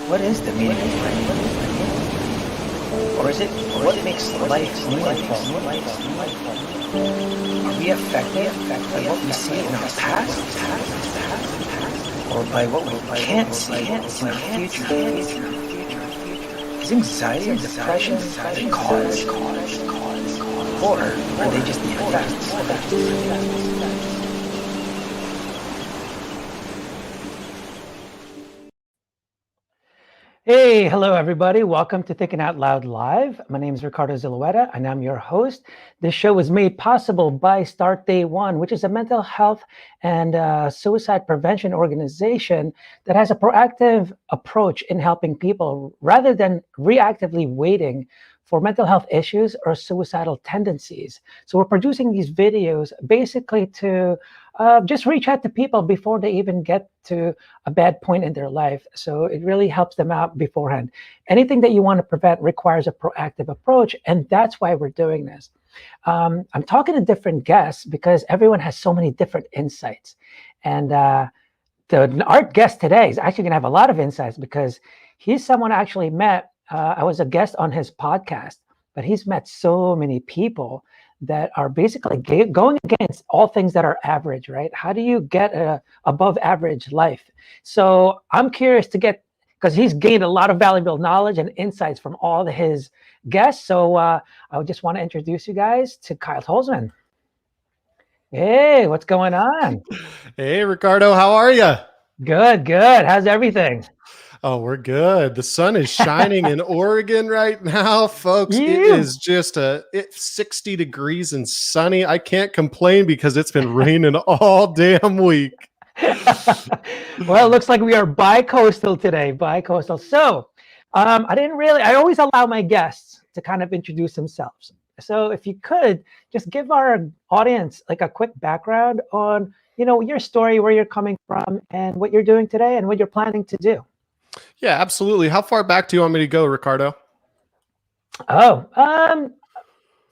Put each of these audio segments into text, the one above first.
What is the meaning of life? Or is it what makes life meaningful? Are we affected by what we see in our past? Or by what we can't see in our future? Is anxiety or depression the cause? Or are they just the effects? Hey, hello everybody. Welcome to Thinking Out Loud Live. My name is Ricardo Zulueta and I'm your host. This show was made possible by Start Day One, which is a mental health and suicide prevention organization that has a proactive approach in helping people rather than reactively waiting for mental health issues or suicidal tendencies. So we're producing these videos basically to just reach out to people before they even get to a bad point in their life. So it really helps them out beforehand. Anything that you want to prevent requires a proactive approach, and that's why we're doing this. I'm talking to different guests because everyone has so many different insights. And our guest today is actually going to have a lot of insights because he's someone I actually met. I was a guest on his podcast, but he's met so many people that are basically going against all things that are average, right? How do you get a above average life? So I'm curious to get, because he's gained a lot of valuable knowledge and insights from all his guests. So I just want to introduce you guys to Kyle Tolzman. Hey, what's going on? Hey, Ricardo, how are you? Good, good. How's everything? Oh, we're good. The sun is shining in Oregon right now, folks. It is just it's 60 degrees and sunny. I can't complain because it's been raining all damn week. Well, it looks like we are bi-coastal today, bi-coastal. So I always allow my guests to kind of introduce themselves. So if you could just give our audience like a quick background on, your story, where you're coming from and what you're doing today and what you're planning to do. Yeah, absolutely. How far back do you want me to go, Ricardo? Oh, I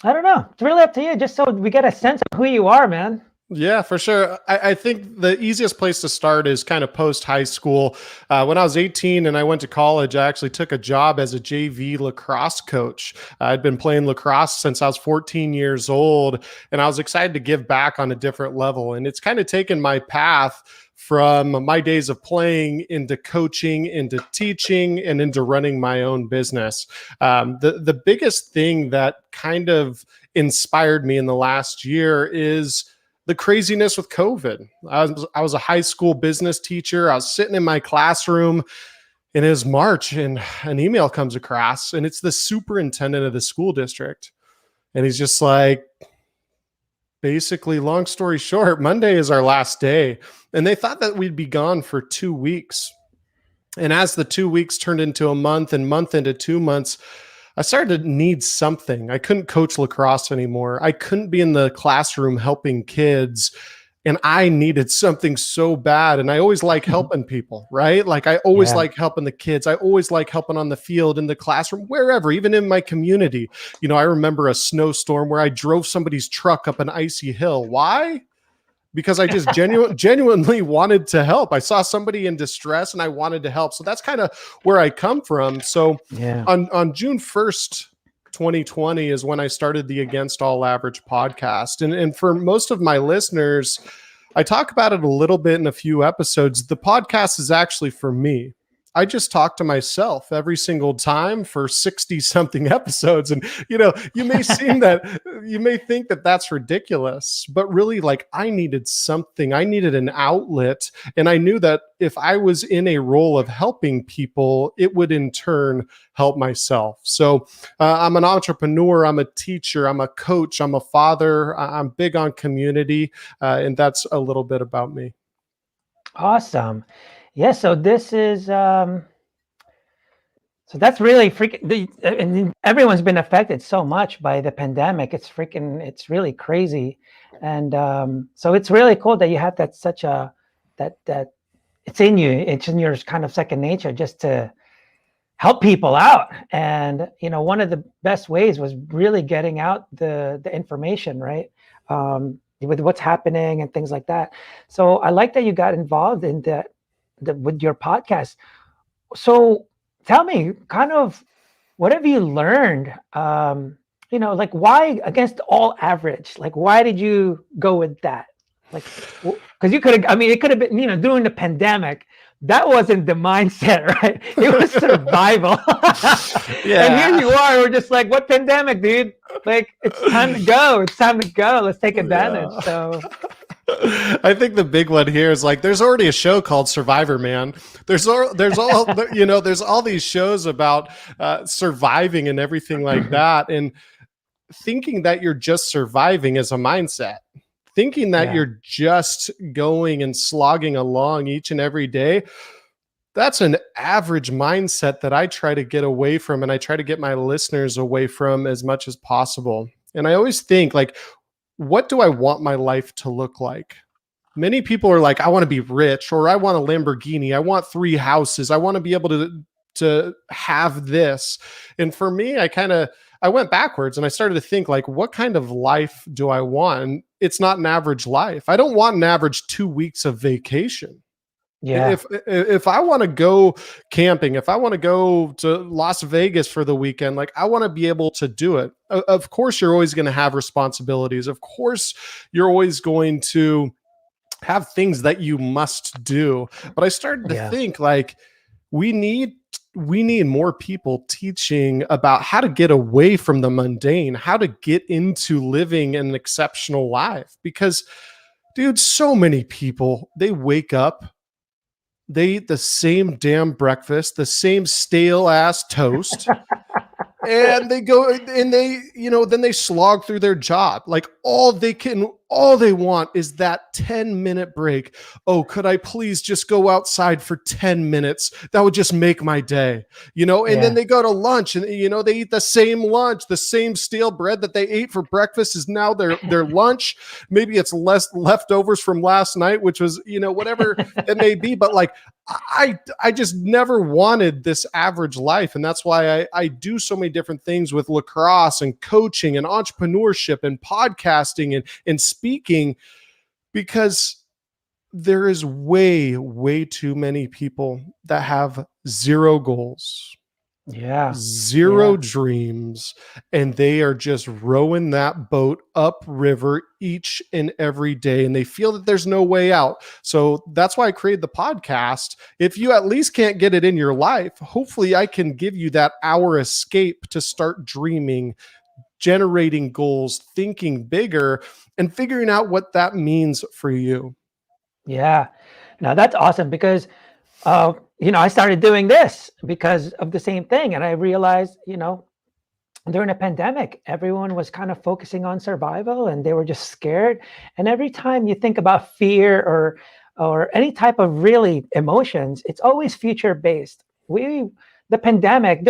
don't know. It's really up to you, just so we get a sense of who you are, man. Yeah, for sure. I think the easiest place to start is kind of post high school. When I was 18 and I went to college, I actually took a job as a JV lacrosse coach. I'd been playing lacrosse since I was 14 years old, and I was excited to give back on a different level. And it's kind of taken my path from my days of playing into coaching, into teaching, and into running my own business. The biggest thing that kind of inspired me in the last year is the craziness with COVID. I was a high school business teacher. I was sitting in my classroom, and it was March, and an email comes across, and it's the superintendent of the school district. And he's just like, basically, long story short, Monday is our last day. And they thought that we'd be gone for 2 weeks. And as the 2 weeks turned into a month and month into 2 months, I started to need something. I couldn't coach lacrosse anymore. I couldn't be in the classroom helping kids. And I needed something so bad. And I always like helping people, right? Like I always like helping the kids. I always like helping on the field, in the classroom, wherever, even in my community. I remember a snowstorm where I drove somebody's truck up an icy hill. Why? Because I just genuinely wanted to help. I saw somebody in distress and I wanted to help. So that's kind of where I come from. So on June 1st, 2020 is when I started the Against All Average podcast. And for most of my listeners, I talk about it a little bit in a few episodes. The podcast is actually for me. I just talk to myself every single time for 60 something episodes. And, you may think that that's ridiculous, but really, like, I needed something. I needed an outlet. And I knew that if I was in a role of helping people, it would in turn help myself. So I'm an entrepreneur. I'm a teacher. I'm a coach. I'm a father. I'm big on community. And that's a little bit about me. Awesome. Yeah, so this is so that's really freaking. And everyone's been affected so much by the pandemic. It's really crazy, and so it's really cool that you have that it's in you. It's in your kind of second nature just to help people out. And one of the best ways was really getting out the information, right? With what's happening and things like that. So I like that you got involved in that. With your podcast. So tell me kind of what have you learned? Like why against all average? Like why did you go with that? Like, because you could have, I mean, it could have been, during the pandemic, that wasn't the mindset, right? It was survival. And here Yeah. you are, we're just like, what pandemic, dude? Like, it's time to go. It's time to go. Let's take advantage. Yeah. So, I think the big one here is like there's already a show called Survivor Man. There's all these shows about surviving and everything like that, and thinking that you're just surviving is a mindset. Thinking that yeah. you're just going and slogging along each and every day, that's an average mindset that I try to get away from, and I try to get my listeners away from as much as possible. And I always think like, what do I want my life to look like? Many people are like, I want to be rich, or I want a Lamborghini. I want 3 houses. I want to be able to have this. And for me, I went backwards and I started to think like, what kind of life do I want? And it's not an average life. I don't want an average 2 weeks of vacation. Yeah. If I want to go camping, if I want to go to Las Vegas for the weekend, like I want to be able to do it. Of course, you're always going to have responsibilities. Of course, you're always going to have things that you must do. But I started to think like we need more people teaching about how to get away from the mundane, how to get into living an exceptional life. Because, dude, so many people, they wake up, they eat the same damn breakfast, the same stale ass toast. And they go and then they slog through their job. Like all they want is that 10-minute break. Oh, could I please just go outside for 10 minutes? That would just make my day, and then they go to lunch and, they eat the same lunch, the same stale bread that they ate for breakfast is now their lunch. Maybe it's less leftovers from last night, which was, whatever it may be. But like, I just never wanted this average life. And that's why I do so many different things with lacrosse and coaching and entrepreneurship and podcasting and speaking, because there is way, way too many people that have 0 goals. Yeah. 0 dreams, and they are just rowing that boat upriver each and every day, and they feel that there's no way out. So that's why I created the podcast. If you at least can't get it in your life, hopefully I can give you that hour escape to start dreaming, generating goals, thinking bigger, and figuring out what that means for you. Yeah. Now that's awesome because I started doing this because of the same thing. And I realized, during a pandemic, everyone was kind of focusing on survival and they were just scared. And every time you think about fear or any type of really emotions, it's always future based. During the pandemic,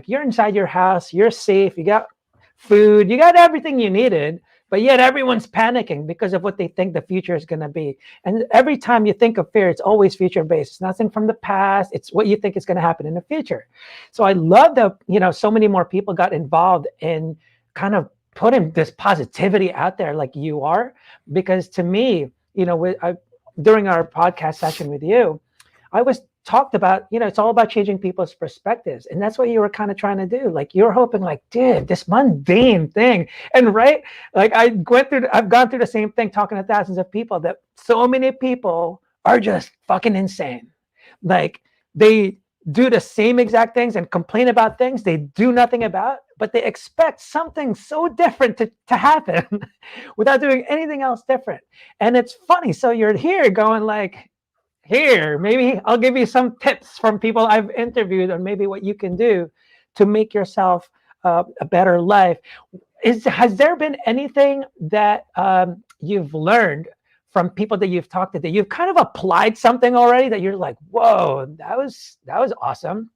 you're inside your house, you're safe, you got food, you got everything you needed. But yet everyone's panicking because of what they think the future is going to be. And every time you think of fear, it's always future-based. It's nothing from the past. It's what you think is going to happen in the future. So I love that, so many more people got involved in kind of putting this positivity out there like you are. Because to me, during our podcast session with you, I was talked about, it's all about changing people's perspectives. And that's what you were kind of trying to do. Like you're hoping like, dude, this mundane thing. And right, like I've gone through the same thing talking to thousands of people that so many people are just fucking insane. Like they do the same exact things and complain about things they do nothing about, but they expect something so different to happen without doing anything else different. And it's funny. So you're here going like, here, maybe I'll give you some tips from people I've interviewed on maybe what you can do to make yourself a better life. Has there been anything that you've learned from people that you've talked to that you've kind of applied something already that you're like, whoa, that was awesome?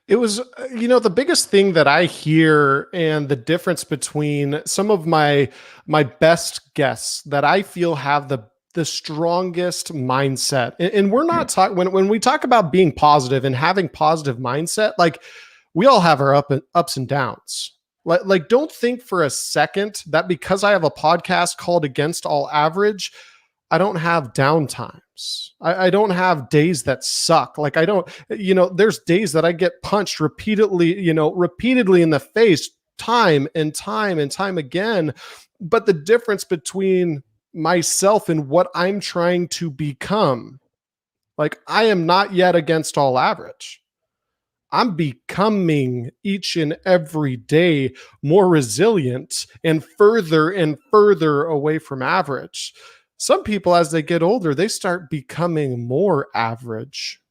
It was, the biggest thing that I hear and the difference between some of my best guests that I feel have the strongest mindset. And we're not talking when we talk about being positive and having positive mindset, like we all have our ups and downs. Like don't think for a second that because I have a podcast called Against All Average, I don't have downtimes. I don't have days that suck. Like I don't, there's days that I get punched repeatedly in the face time and time and time again. But the difference between myself and what I'm trying to become, like I am not yet against all average. I'm becoming each and every day more resilient and further away from average. Some people, as they get older, they start becoming more average,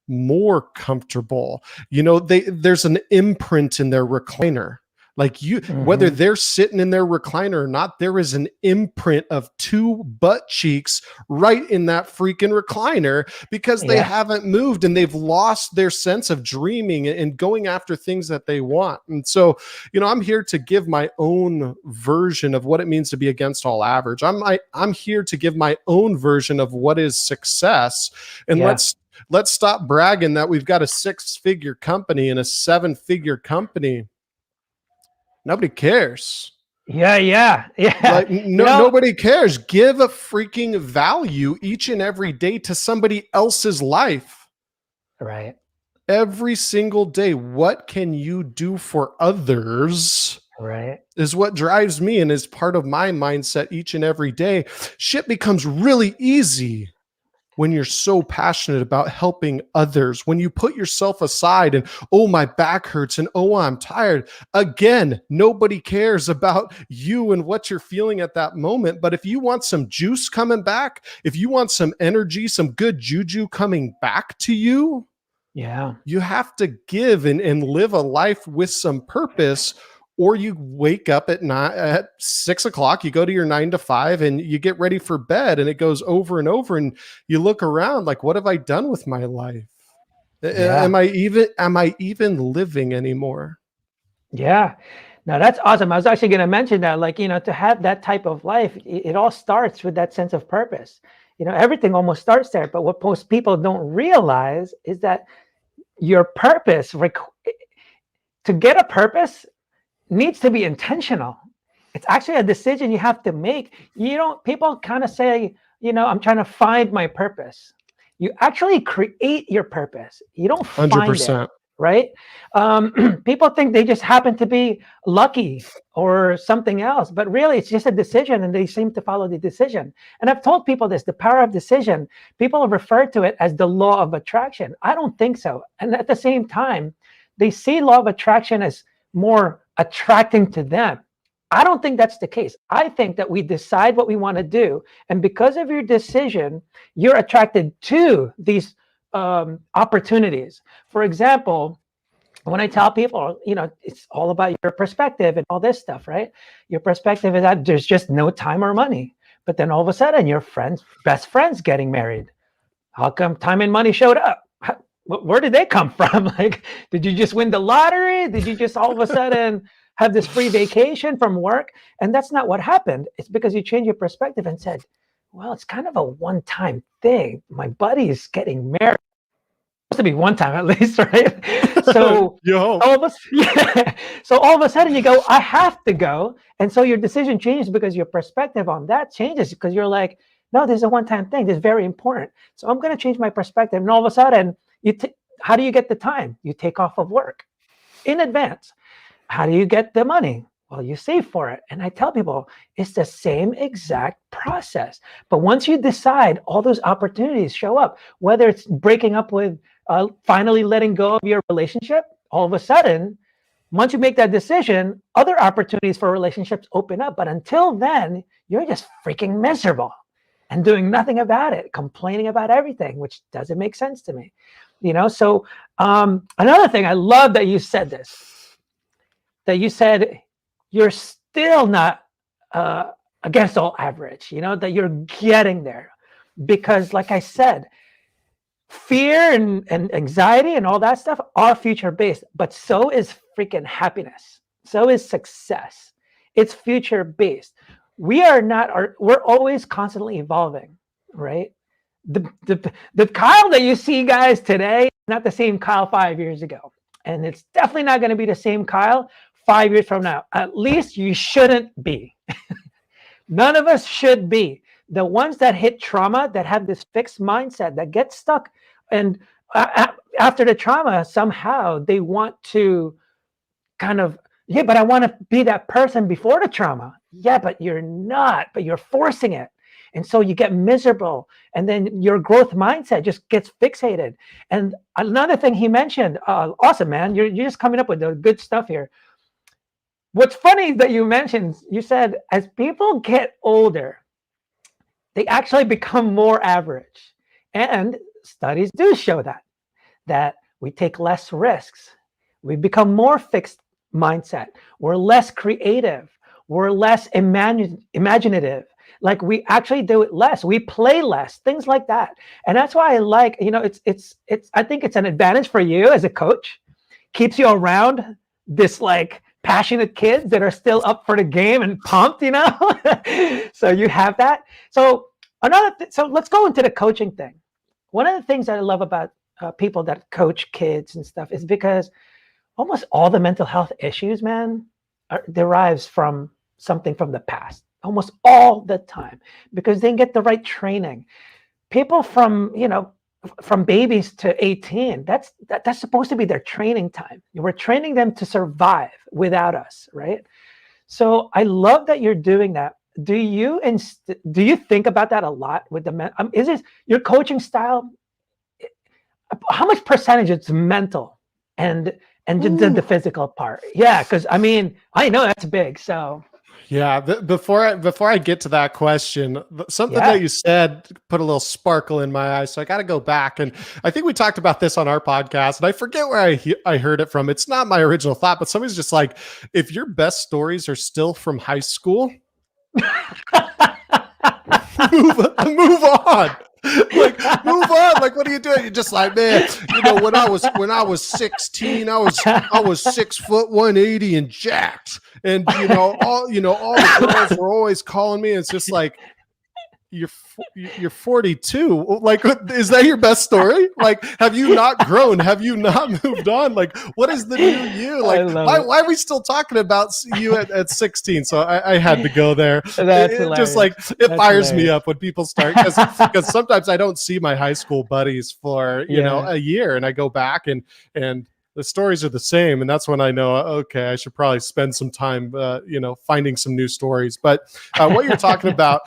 more comfortable. There's an imprint in their recliner. Like whether they're sitting in their recliner or not, there is an imprint of two butt cheeks right in that freaking recliner because they haven't moved and they've lost their sense of dreaming and going after things that they want. And so, I'm here to give my own version of what it means to be against all average. I'm here to give my own version of what is success. And let's stop bragging that we've got a 6-figure company and a 7-figure company. Nobody cares. Yeah. Like nobody cares. Give a freaking value each and every day to somebody else's life. Right. Every single day. What can you do for others? Right. Is what drives me and is part of my mindset each and every day. Shit becomes really easy when you're so passionate about helping others, when you put yourself aside and, oh, my back hurts and, oh, I'm tired. Again, nobody cares about you and what you're feeling at that moment. But if you want some juice coming back, if you want some energy, some good juju coming back to you, you have to give and live a life with some purpose. Or you wake up at 6 o'clock, you go to your 9 to 5 and you get ready for bed, and it goes over and over, and you look around like, what have I done with my life? Am I even living anymore? Yeah. Now that's awesome. I was actually going to mention that, like, to have that type of life, it all starts with that sense of purpose. Everything almost starts there. But what most people don't realize is that your purpose, to get a purpose, needs to be intentional. It's actually a decision you have to make. People kind of say, I'm trying to find my purpose. You actually create your purpose. You don't find 100%. It, right? People think they just happen to be lucky or something else, but really it's just a decision, and they seem to follow the decision. And I've told people this, the power of decision. People have referred to it as the law of attraction. I don't think so. And at the same time, they see law of attraction as more attracting to them. I don't think that's the case. I think that we decide what we want to do, and because of your decision, you're attracted to these opportunities. For example, when I tell people, it's all about your perspective and all this stuff, right? Your perspective is that there's just no time or money, but then all of a sudden your best friend's getting married. How come time and money showed up? Where did they come from? Like, did you just win the lottery? Did you just all of a sudden have this free vacation from work? And that's not what happened. It's because you changed your perspective and said, well, it's kind of a one-time thing. My buddy is getting married. It's supposed to be one time at least, right? So so all of a sudden you go, I have to go. And so your decision changes because your perspective on that changes, because you're like, no, this is a one-time thing. This is very important. So I'm going to change my perspective. And all of a sudden, how do you get the time? You take off of work in advance. How do you get the money? Well, you save for it. And I tell people it's the same exact process. But once you decide, all those opportunities show up, whether it's breaking up with, finally letting go of your relationship, all of a sudden, once you make that decision, other opportunities for relationships open up. But until then, you're just freaking miserable and doing nothing about it, complaining about everything, which doesn't make sense to me. So another thing, I love that you said this, that you said you're still not against all average, that you're getting there. Because like I said, fear and anxiety and all that stuff are future-based, but so is freaking happiness. So is success. It's future-based. We're always constantly evolving, right? The Kyle that you see, guys, today is not the same Kyle 5 years ago. And it's definitely not going to be the same Kyle 5 years from now. At least you shouldn't be. None of us should be. the ones that hit trauma, that have this fixed mindset, that get stuck, and after the trauma, somehow they want to kind of, yeah, but I want to be that person before the trauma. Yeah, but you're not, but you're forcing it. And so you get miserable, and then your growth mindset just gets fixated. And another thing he mentioned, awesome, man, you're just coming up with the good stuff here. What's funny that you mentioned, you said as people get older, they actually become more average. And studies do show that we take less risks. We become more fixed mindset. We're less creative. We're less imaginative. Like we actually do it less. We play less, things like that. And that's why I like, it's I think it's an advantage for you as a coach. Keeps you around this like passionate kids that are still up for the game and pumped, So you have that. So so let's go into the coaching thing. One of the things that I love about people that coach kids and stuff is because almost all the mental health issues, man, derives from something from the past, almost all the time, because they get the right training. People from babies to 18, that's supposed to be their training time. We're training them to survive without us, right? So I love that you're doing that. Do you think about that a lot with the men? Is this your coaching style? How much percentage it's mental and the physical part? Yeah, because I know that's big. So yeah, before I get to that question, something that you said put a little sparkle in my eyes. So I got to go back, and I think we talked about this on our podcast, and I forget where I heard it from. It's not my original thought, but somebody's just like, if your best stories are still from high school, move on. Like, move on. Like, what are you doing? You're just like, man, when I was 16, I was 6 foot 180 and jacked. And all the girls were always calling me. It's just like, you're 42. Like, is that your best story? Like, have you not grown? Have you not moved on? Like, what is the new you? Like, why are we still talking about you at 16? So I had to go there. That's just like, it fires me up when people start, because sometimes I don't see my high school buddies for, a year, and I go back and the stories are the same. And that's when I know, okay, I should probably spend some time, finding some new stories. But what you're talking about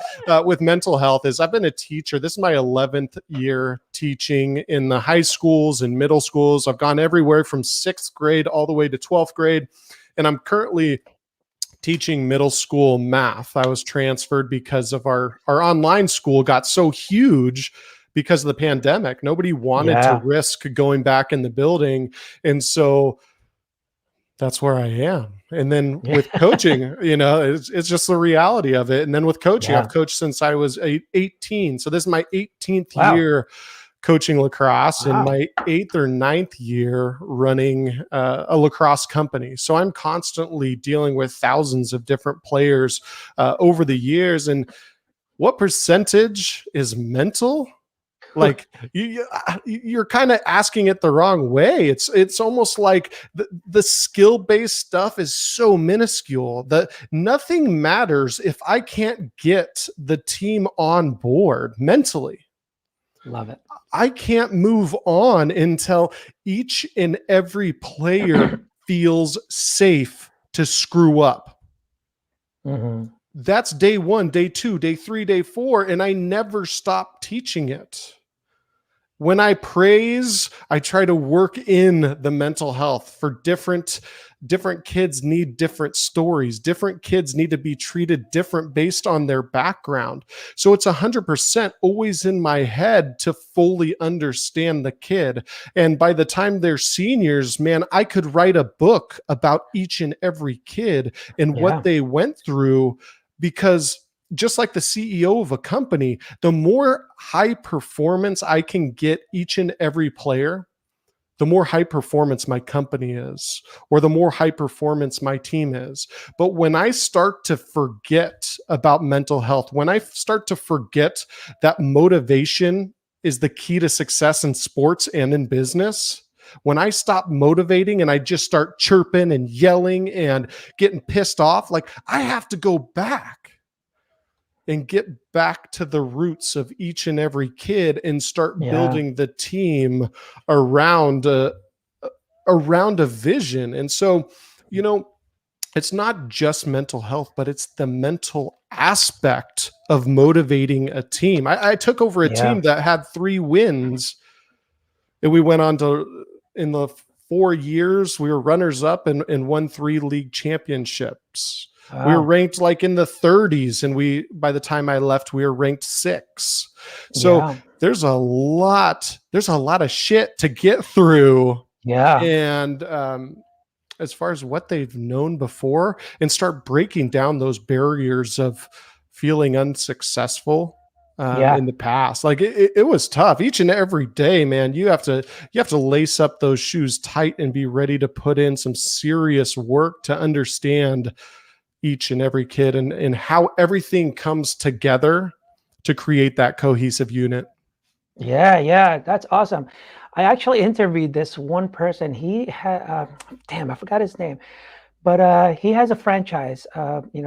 with mental health is, I've been a teacher. This is my 11th year teaching in the high schools and middle schools. I've gone everywhere from 6th grade all the way to 12th grade. And I'm currently teaching middle school math. I was transferred because of our online school got so huge because of the pandemic. Nobody wanted to risk going back in the building. And so that's where I am. And then with coaching, it's just the reality of it. And then with coaching, I've coached since I was 18. So this is my 18th year coaching lacrosse, and my 8th or 9th year running a lacrosse company. So I'm constantly dealing with thousands of different players over the years. And what percentage is mental? Like, you're kind of asking it the wrong way. It's almost like the skill-based stuff is so minuscule that nothing matters if I can't get the team on board mentally. Love it. I can't move on until each and every player feels safe to screw up. Mm-hmm. That's day 1, day 2, day 3, day 4, and I never stop teaching it. When I praise, I try to work in the mental health for different kids need different stories. Different kids need to be treated different based on their background. So it's 100% always in my head to fully understand the kid. And by the time they're seniors, man, I could write a book about each and every kid and what they went through, because just like the CEO of a company, the more high performance I can get each and every player, the more high performance my company is, or the more high performance my team is. But when I start to forget about mental health, when I start to forget that motivation is the key to success in sports and in business, when I stop motivating and I just start chirping and yelling and getting pissed off, like, I have to go back. and get back to the roots of each and every kid and start building the team around a vision. And so, it's not just mental health, but it's the mental aspect of motivating a team. I took over a team that had 3 wins, and we went on to, in the 4 years, we were runners up and won 3 league championships. Wow. We were ranked like in the 30s, and by the time I left, we were ranked 6. So there's a lot of shit to get through. Yeah. And as far as what they've known before, and start breaking down those barriers of feeling unsuccessful in the past. Like it was tough each and every day, man. You have to lace up those shoes tight and be ready to put in some serious work to understand each and every kid and how everything comes together to create that cohesive unit. Yeah. That's awesome. I actually interviewed this one person. He had, I forgot his name, but he has a franchise,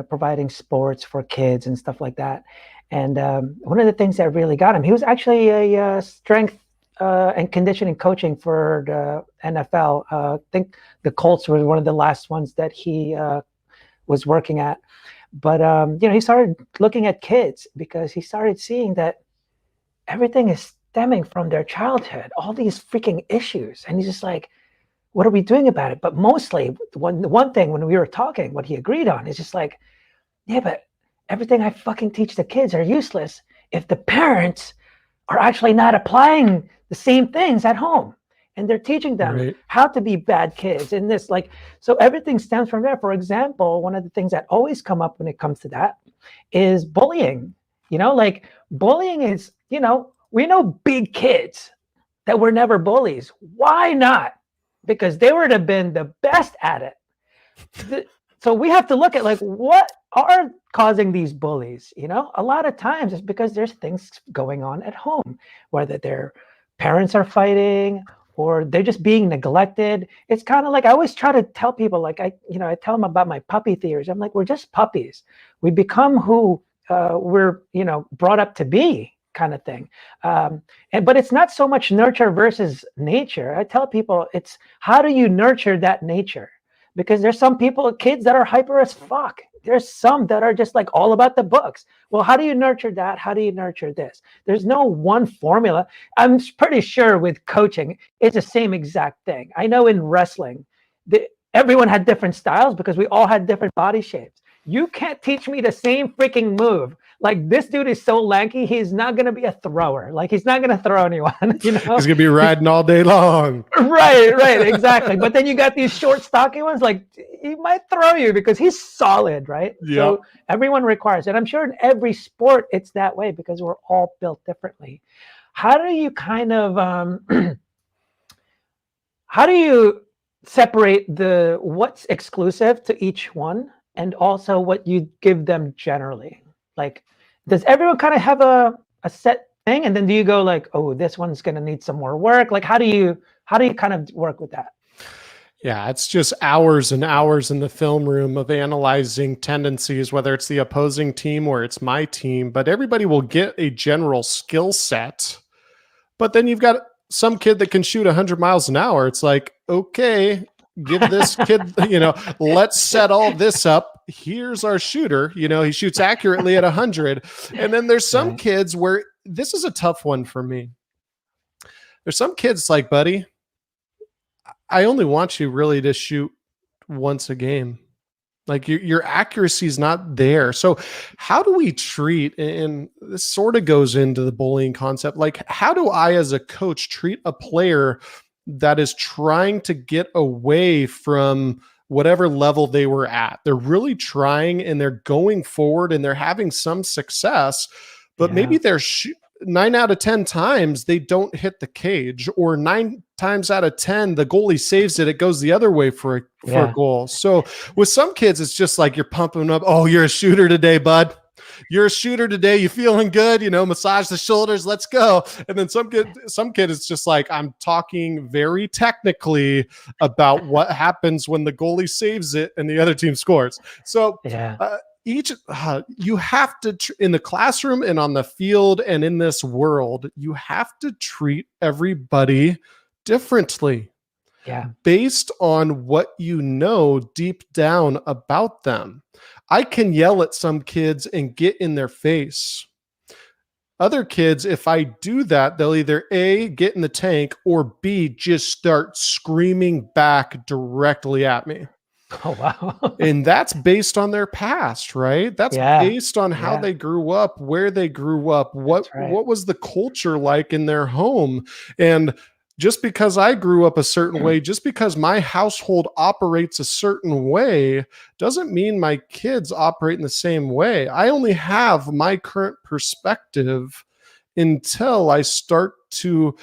providing sports for kids and stuff like that. And one of the things that really got him, he was actually a strength and conditioning coaching for the NFL. I think the Colts were one of the last ones that he was working at. But, he started looking at kids because he started seeing that everything is stemming from their childhood, all these freaking issues. And he's just like, what are we doing about it? But mostly one thing when we were talking, what he agreed on is just like, yeah, but everything I fucking teach the kids are useless if the parents are actually not applying the same things at home. And they're teaching them how to be bad kids and this, like, so everything stems from there. For example, one of the things that always come up when it comes to that is bullying. Like bullying is, we know big kids that were never bullies. Why not? Because they would have been the best at it. So we have to look at like, what are causing these bullies? A lot of times it's because there's things going on at home, whether their parents are fighting or they're just being neglected. It's kind of like, I always try to tell people, like, I tell them about my puppy theories. I'm like, we're just puppies. We become who we're, brought up to be, kind of thing. But it's not so much nurture versus nature. I tell people it's how do you nurture that nature? Because there's some kids that are hyper as fuck. There's some that are just like all about the books. Well, how do you nurture that? How do you nurture this? There's no one formula. I'm pretty sure with coaching, it's the same exact thing. I know in wrestling, everyone had different styles because we all had different body shapes. You can't teach me the same freaking move. Like, this dude is so lanky, he's not going to be a thrower. Like, he's not going to throw anyone, He's going to be riding all day long. Right, exactly. But then you got these short, stocky ones, like, he might throw you because he's solid, right? Yep. So everyone requires it. I'm sure in every sport it's that way because we're all built differently. How do you kind of, how do you separate what's exclusive to each one and also what you give them generally? Like, does everyone kind of have a set thing, and then do you go like, oh, this one's going to need some more work? Like, how do you kind of work with that? Yeah, it's just hours and hours in the film room of analyzing tendencies, whether it's the opposing team or it's my team, but everybody will get a general skill set. But then you've got some kid that can shoot 100 miles an hour. It's like, okay, give this kid, let's set all this up. Here's our shooter, he shoots accurately at 100. And then there's some kids where this is a tough one for me. There's some kids like, buddy, I only want you really to shoot once a game. Like your accuracy is not there. So how do we treat, and this sort of goes into the bullying concept, like how do I as a coach treat a player that is trying to get away from whatever level they were at? They're really trying and they're going forward and they're having some success, but maybe they're 9 out of 10 times they don't hit the cage, or 9 times out of 10 the goalie saves it. It goes the other way for a goal. So with some kids, it's just like you're pumping them up. Oh, you're a shooter today, bud. You're a shooter today. You feeling good? Massage the shoulders. Let's go. And then some kid is just like, I'm talking very technically about what happens when the goalie saves it and the other team scores. So you have to, in the classroom and on the field and in this world, you have to treat everybody differently. Yeah. Based on what you know deep down about them. I can yell at some kids and get in their face. Other kids, if I do that, they'll either A, get in the tank, or B, just start screaming back directly at me. Oh, wow. And that's based on their past, right? That's Yeah. based on how Yeah. they grew up, where they grew up, That's right. what was the culture like in their home. And just because I grew up a certain way, just because my household operates a certain way, doesn't mean my kids operate in the same way. I only have my current perspective until I start to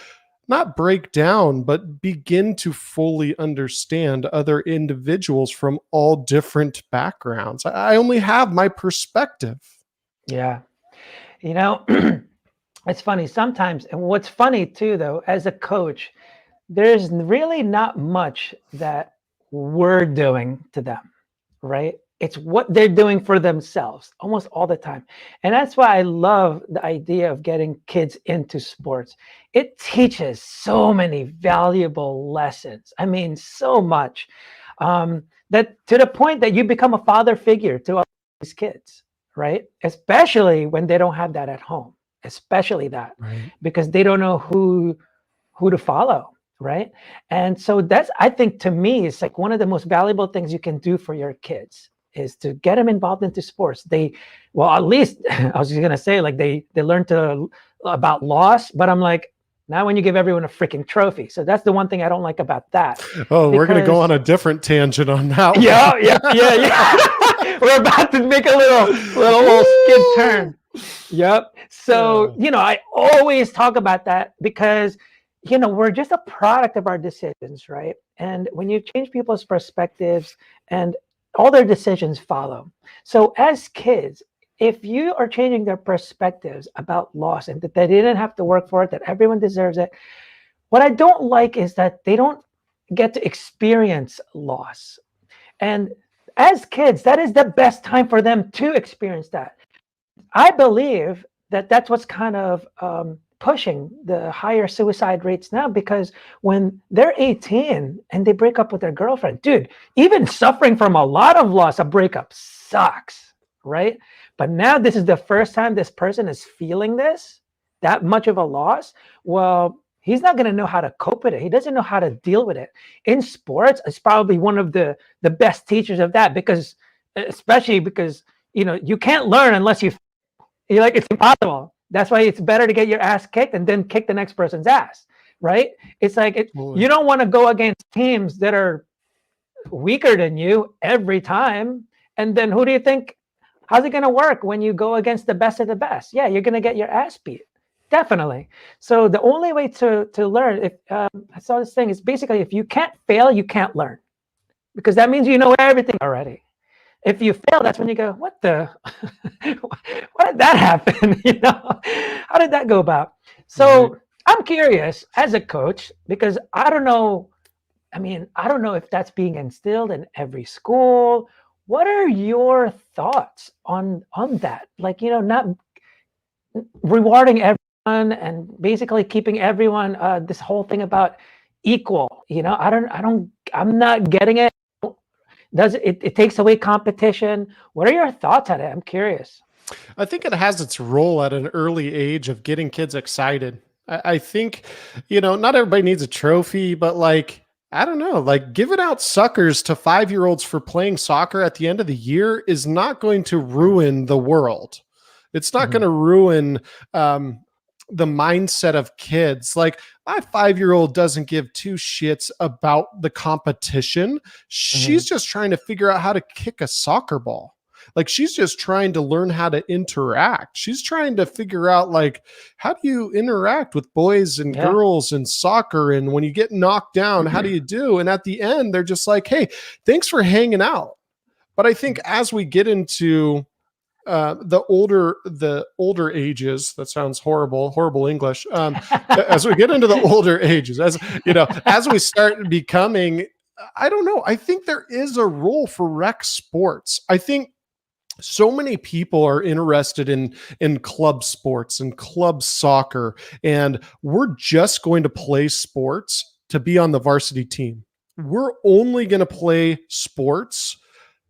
not break down, but begin to fully understand other individuals from all different backgrounds. I only have my perspective. Yeah. You know, it's funny sometimes. And what's funny too, though, as a coach, there's really not much that we're doing to them, right? It's what they're doing for themselves almost all the time. And that's why I love the idea of getting kids into sports. It teaches so many valuable lessons. I mean, so much that to the point that you become a father figure to all these kids, right? Especially when they don't have that at home, especially that, Right. because they don't know who to follow, right? And so that's, I think, to me, it's like one of the most valuable things you can do for your kids is to get them involved into sports. They, well, at least I was just gonna say, like they learn to about loss, but I'm like, now when you give everyone a freaking trophy. So that's the one thing I don't like about that. Oh, we're going to go Because- on a different tangent on that. Yeah. We're about to make a little skid turn. Yep. So, I always talk about that because, we're just a product of our decisions, right? And when you change people's perspectives and all their decisions follow. So as kids, if you are changing their perspectives about loss and that they didn't have to work for it, that everyone deserves it, what I don't like is that they don't get to experience loss. And as kids, that is the best time for them to experience that. I believe that that's what's kind of pushing the higher suicide rates now, because when they're 18 and they break up with their girlfriend, dude, even suffering from a lot of loss, a breakup sucks, right? But now this is the first time this person is feeling that much of a loss. Well, he's not going to know how to cope with it. He doesn't know how to deal with it. In sports, it's probably one of the best teachers of that, because especially because, you can't learn unless you're like, it's impossible. That's why it's better to get your ass kicked and then kick the next person's ass, right? It's like, you don't want to go against teams that are weaker than you every time. And then who do you think, how's it going to work when you go against the best of the best? Yeah, you're going to get your ass beat. Definitely. So the only way to learn, if I saw this thing, is basically if you can't fail, you can't learn, because that means you know everything already. If you fail, that's when you go, what the, why did that happen? How did that go about? So right. I'm curious as a coach, because I don't know if that's being instilled in every school. What are your thoughts on that? Like, not rewarding everyone and basically keeping everyone, this whole thing about equal, I'm not getting it. It takes away competition. What are your thoughts on it? I'm curious. I think it has its role at an early age of getting kids excited. I think, not everybody needs a trophy, but I don't know, giving out suckers to 5-year-olds for playing soccer at the end of the year is not going to ruin the world. It's not going to ruin the mindset of kids. Like, my 5-year-old doesn't give two shits about the competition. She's just trying to figure out how to kick a soccer ball. Like, she's just trying to learn how to interact. She's trying to figure out, how do you interact with boys and girls in soccer? And when you get knocked down, how do you do? And at the end, they're just like, hey, thanks for hanging out. But I think as we get into the older ages, that sounds horrible English. As we get into the older ages, as we start becoming, I don't know, I think there is a role for rec sports. I think So many people are interested in club sports and club soccer, and we're just going to play sports to be on the varsity team. We're only going to play sports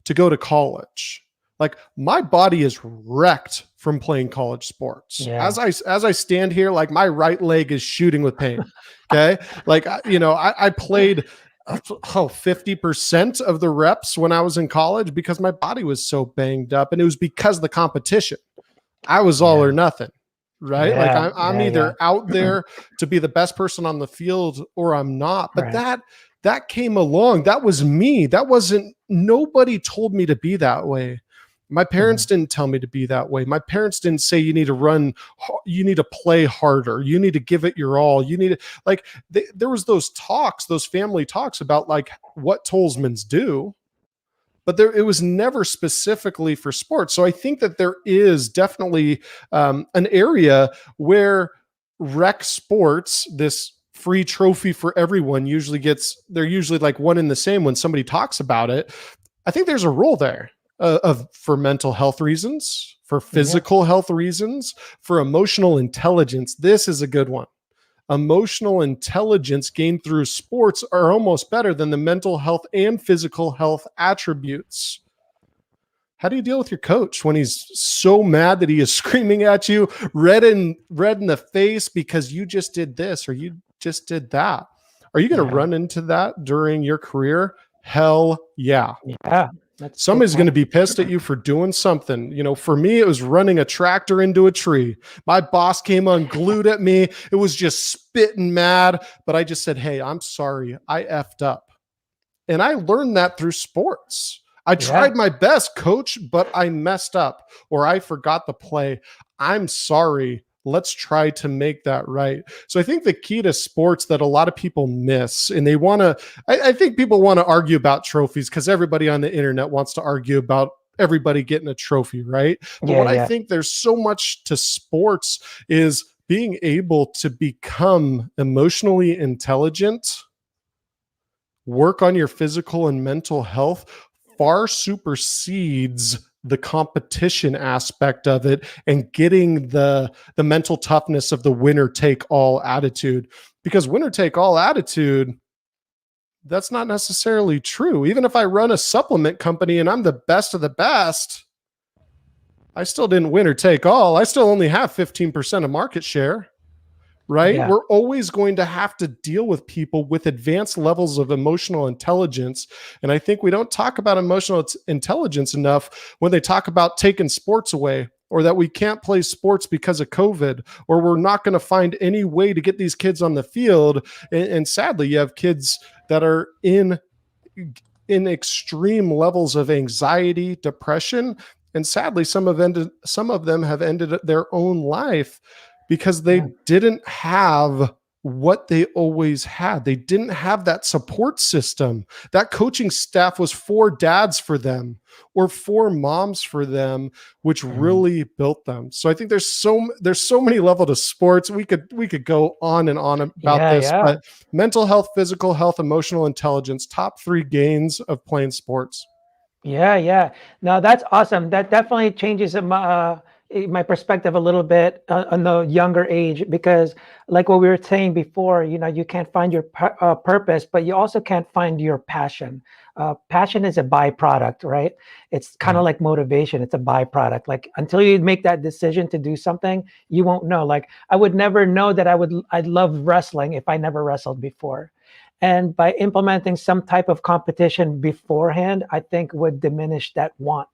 to go to college. Like, my body is wrecked from playing college sports. Yeah. As I stand here, like, my right leg is shooting with pain. Okay. Like, I played 50% of the reps when I was in college because my body was so banged up, and it was because of the competition. I was all Yeah. or nothing, right? Like, Yeah. I'm Yeah. either out there to be the best person on the field or I'm not. But Right. that came along. That was me. That wasn't, nobody told me to be that way. My parents Mhm. didn't tell me to be that way. My parents didn't say you need to run, you need to play harder, you need to give it your all. You need to, like, there was those talks, those family talks about like what Tolzmans do, but it was never specifically for sports. So I think that there is definitely an area where rec sports, this free trophy for everyone, they're usually like one in the same when somebody talks about it. I think there's a role there for mental health reasons, for Yeah. physical health reasons, for emotional intelligence. This is a good one. Emotional intelligence gained through sports are almost better than the mental health and physical health attributes. How do you deal with your coach when he's so mad that he is screaming at you, red in the face because you just did this or you just did that? Are you going to Yeah. run into that during your career? Hell yeah. Yeah. That's a good Somebody's going to point. be pissed at you for doing something. For me, it was running a tractor into a tree. My boss came unglued at me. It was just spitting mad, but I just said, "Hey, I'm sorry. I effed up." And I learned that through sports. I Yeah. tried my best, coach, but I messed up or I forgot the play. I'm sorry. Let's try to make that right. So I think the key to sports that a lot of people miss, and I think people want to argue about trophies because everybody on the internet wants to argue about everybody getting a trophy, right? But Yeah. what I Yeah. think there's so much to sports is being able to become emotionally intelligent, work on your physical and mental health, far supersedes the competition aspect of it and getting the mental toughness of the winner take all attitude. Because winner take all attitude, that's not necessarily true. Even if I run a supplement company and I'm the best of the best, I still didn't win or take all. I still only have 15% of market share. Right? Yeah. We're always going to have to deal with people with advanced levels of emotional intelligence. And I think we don't talk about emotional intelligence enough when they talk about taking sports away, or that we can't play sports because of COVID, or we're not going to find any way to get these kids on the field. And sadly, you have kids that are in extreme levels of anxiety, depression, and sadly, some of them have ended their own life because Yeah. they didn't have what they always had. They didn't have that support system. That coaching staff was for dads for them or for moms for them, which Mhm. really built them. So I think there's so many levels to sports. We could go on and on about Yeah. this, Yeah. but mental health, physical health, emotional intelligence, top 3 gains of playing sports. Yeah, yeah. No, that's awesome. That definitely changes my perspective a little bit on the younger age because, like what we were saying before, you can't find your purpose, but you also can't find your passion. Passion is a byproduct, right? It's kind Yeah. of like motivation. It's a byproduct. Like until you make that decision to do something, you won't know. Like I would never know that I'd love wrestling if I never wrestled before. And by implementing some type of competition beforehand, I think would diminish that want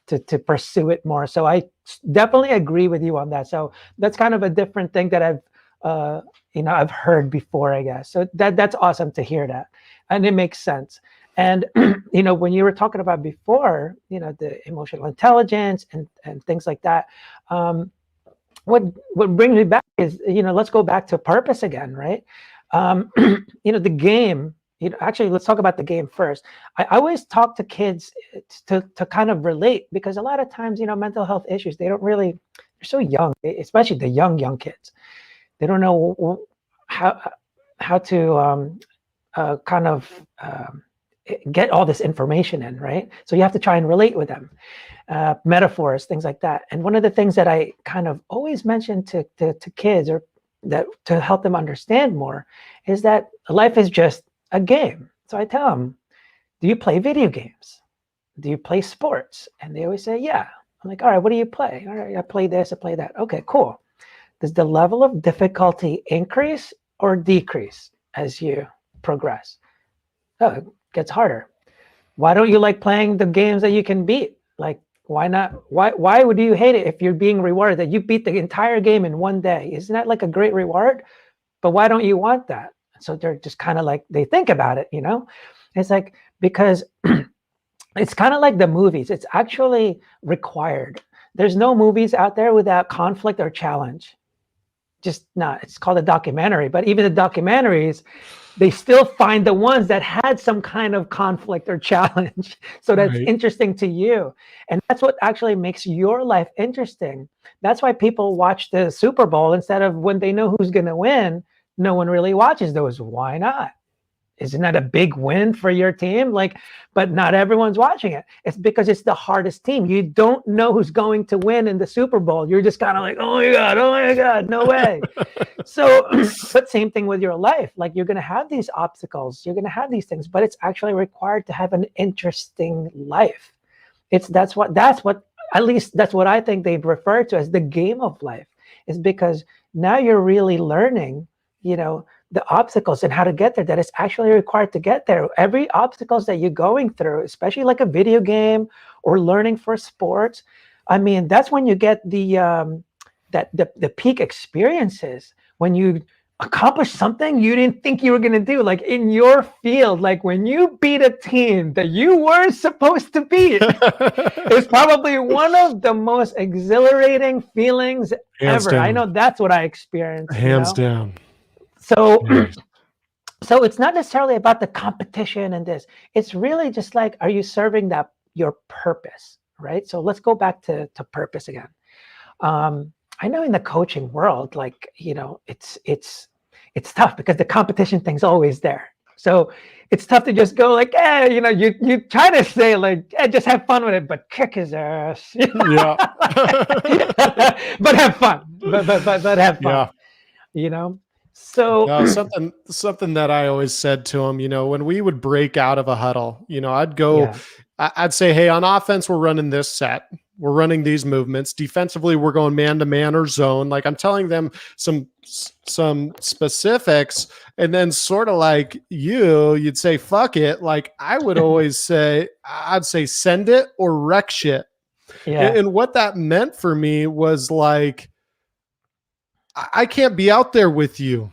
to pursue it more. So I definitely agree with you on that. So that's kind of a different thing that I've heard before, I guess. So that's awesome to hear that, and it makes sense. And when you were talking about before, the emotional intelligence and things like that. Um, what brings me back is let's go back to purpose again, right? The game. Actually, let's talk about the game first. I always talk to kids to kind of relate because a lot of times mental health issues they don't really they're so young, especially the young kids. They don't know how to kind of get all this information in, right? So you have to try and relate with them, metaphors, things like that. And one of the things that I kind of always mention to kids, or that to help them understand more, is that life is just a game. So I tell them, do you play video games? Do you play sports? And they always say, yeah. I'm like, all right, what do you play? All right, I play this, I play that. Okay, cool. Does the level of difficulty increase or decrease as you progress? Oh, it gets harder. Why don't you like playing the games that you can beat? Like, why not? Why would you hate it if you're being rewarded that you beat the entire game in one day? Isn't that like a great reward? But why don't you want that? So they're just kind of like, they think about it, It's like, because it's kind of like the movies. It's actually required. There's no movies out there without conflict or challenge. Just not. It's called a documentary, but even the documentaries, they still find the ones that had some kind of conflict or challenge. So that's Right. interesting to you. And that's what actually makes your life interesting. That's why people watch the Super Bowl instead of when they know who's going to win. No one really watches those. Why not? Isn't that a big win for your team? Like, but not everyone's watching it. It's because it's the hardest team. You don't know who's going to win in the Super Bowl. You're just kind of like, oh my God, no way. So, but same thing with your life. Like, you're going to have these obstacles. You're going to have these things, but it's actually required to have an interesting life. That's what, at least that's what I think they refer to as the game of life, is because now you're really learning, the obstacles and how to get there, that it's actually required to get there. Every obstacles that you're going through, especially like a video game or learning for sports, I mean, that's when you get the peak experiences, when you accomplish something you didn't think you were going to do, like in your field, like when you beat a team that you weren't supposed to beat. It's probably one of the most exhilarating feelings Hands ever. down. I know that's what I experienced. Hands down. So, Yes. so it's not necessarily about the competition and this. It's really just like, are you serving your purpose, right? So let's go back to purpose again. I know in the coaching world, like, it's tough because the competition thing's always there. So it's tough to just go like, you try to say like, just have fun with it, but kick his ass. Yeah. But have fun. But have fun. Yeah. So something that I always said to him, when we would break out of a huddle, I'd go, yeah. I'd say, hey, on offense, we're running this set. We're running these movements. Defensively, we're going man-to-man or zone. Like, I'm telling them some specifics, and then sort of like you'd say, fuck it. Like, I would always say, I'd say send it or wreck shit. Yeah. And what that meant for me was like, I can't be out there with you.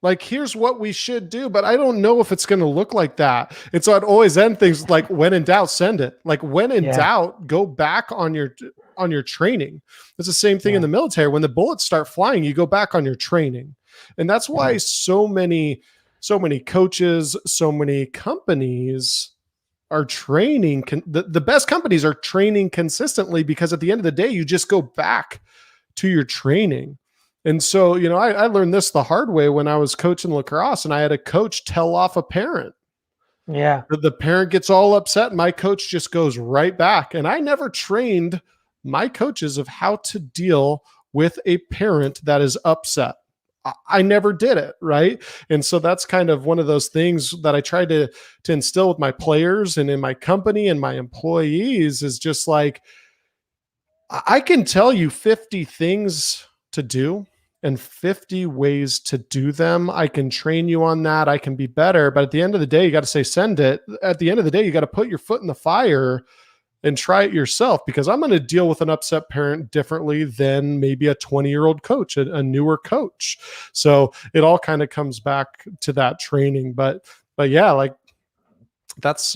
Like, here's what we should do, but I don't know if it's going to look like that. And so I'd always end things like, when in doubt, send it. Like, when in doubt, go back on your training. It's the same thing in the military. When the bullets start flying, you go back on your training. And that's why so many coaches, so many companies are training. The best companies are training consistently, because at the end of the day, you just go back to your training. And so, I learned this the hard way when I was coaching lacrosse, and I had a coach tell off a parent. Yeah. The parent gets all upset, and my coach just goes right back. And I never trained my coaches of how to deal with a parent that is upset. I never did it, right? And so that's kind of one of those things that I try to instill with my players and in my company and my employees, is just like, I can tell you 50 things to do and 50 ways to do them. I can train you on that. I can be better. But at the end of the day, you got to say, send it. At the end of the day, you got to put your foot in the fire and try it yourself, because I'm going to deal with an upset parent differently than maybe a 20-year-old coach, a newer coach. So it all kind of comes back to that training. But yeah, like that's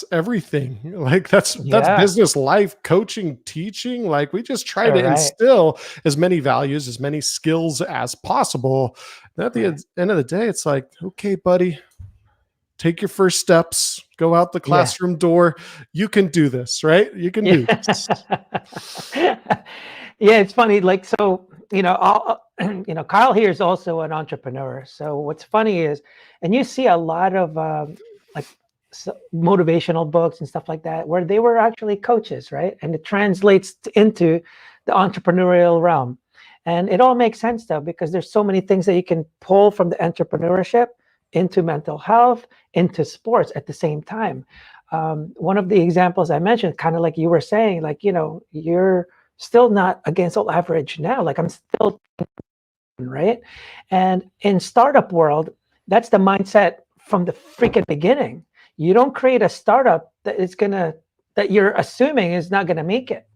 everything. Like that's business, life, coaching, teaching. Like, we just try to instill as many values, as many skills as possible. And at the end of the day, it's like, okay, buddy, take your first steps, go out the classroom door. You can do this, right? You can do this. Yeah, it's funny. Like, so, Kyle here is also an entrepreneur. So what's funny is, and you see a lot of motivational books and stuff like that, where they were actually coaches, right? And it translates into the entrepreneurial realm. And it all makes sense though, because there's so many things that you can pull from the entrepreneurship into mental health, into sports at the same time. One of the examples I mentioned, kind of like you were saying, like, you're still not against all average now. Like I'm still, right? And in startup world, that's the mindset from the freaking beginning. You don't create a startup that you're assuming is not gonna make it.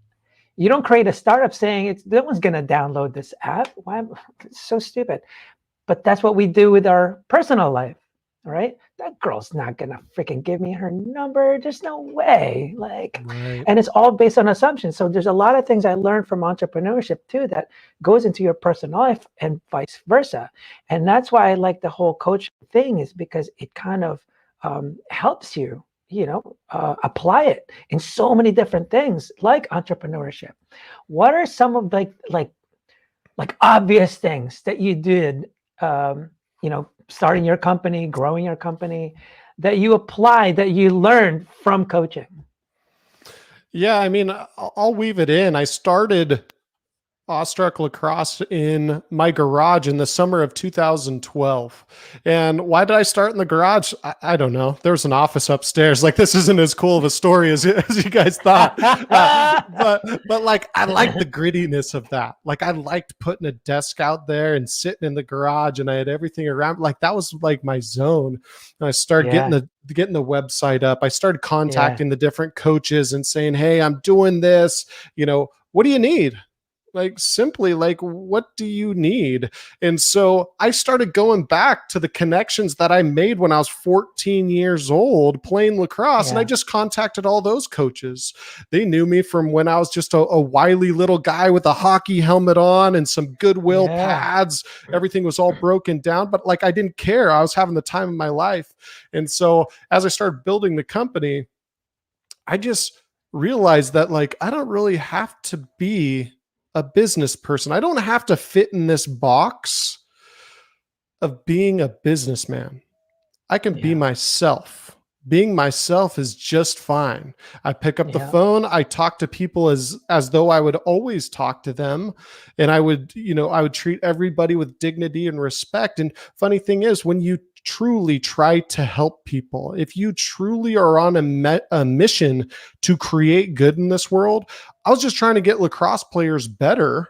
You don't create a startup saying no one's gonna download this app. Why? It's so stupid. But that's what we do with our personal life, right? That girl's not gonna freaking give me her number. There's no way. Like, Right. and it's all based on assumptions. So there's a lot of things I learned from entrepreneurship too that goes into your personal life and vice versa. And that's why I like the whole coach thing, is because it kind of helps you, apply it in so many different things like entrepreneurship. What are some of like obvious things that you did, starting your company, growing your company, that you applied, that you learned from coaching? Yeah, I mean, I'll weave it in. I started Awestruck Lacrosse in my garage in the summer of 2012. And why did I start in the garage? I don't know. There was an office upstairs. Like, this isn't as cool of a story as you guys thought. But like, I liked the grittiness of that. Like, I liked putting a desk out there and sitting in the garage, and I had everything around. Like, that was like my zone. And I started getting the website up. I started contacting the different coaches and saying, hey, I'm doing this. What do you need? Like, simply, like, what do you need? And so I started going back to the connections that I made when I was 14 years old playing lacrosse. And I just contacted all those coaches. They knew me from when I was just a wily little guy with a hockey helmet on and some Goodwill pads. Everything was all broken down, but like, I didn't care. I was having the time of my life. And so as I started building the company, I just realized that, like, I don't really have to be a business person. I don't have to fit in this box of being a businessman. I can be myself. Being myself is just fine. I pick up the phone. I talk to people as though I would always talk to them. And I would treat everybody with dignity and respect. And funny thing is, when you truly try to help people, if you truly are on a mission to create good in this world, I was just trying to get lacrosse players better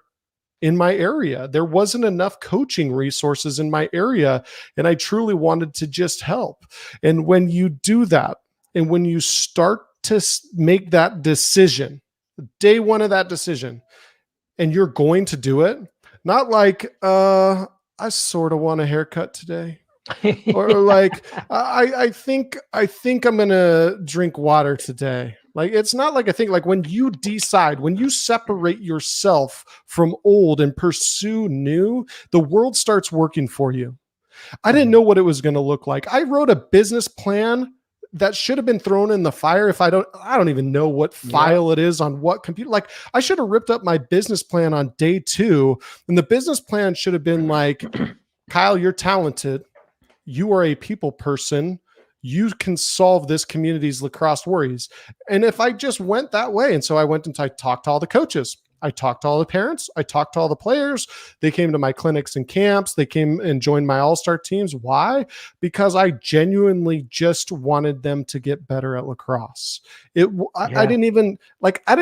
in my area. There wasn't enough coaching resources in my area, and I truly wanted to just help. And when you do that, and when you start to make that decision, day one of that decision, and you're going to do it, not like, I sort of want a haircut today. Or like, I think I'm gonna drink water today. Like, it's not like I think. Like, when you decide, when you separate yourself from old and pursue new, the world starts working for you. I didn't know what it was going to look like. I wrote a business plan that should have been thrown in the fire. I don't even know what file it is on what computer. Like, I should have ripped up my business plan on day 2, and the business plan should have been like, Kyle, you're talented. You are a people person. You can solve this community's lacrosse worries. And if I just went that way, and so I went and I talked to all the coaches. I talked to all the parents. I talked to all the players. They came to my clinics and camps. They came and joined my all-star teams. Why? Because I genuinely just wanted them to get better at lacrosse. I didn't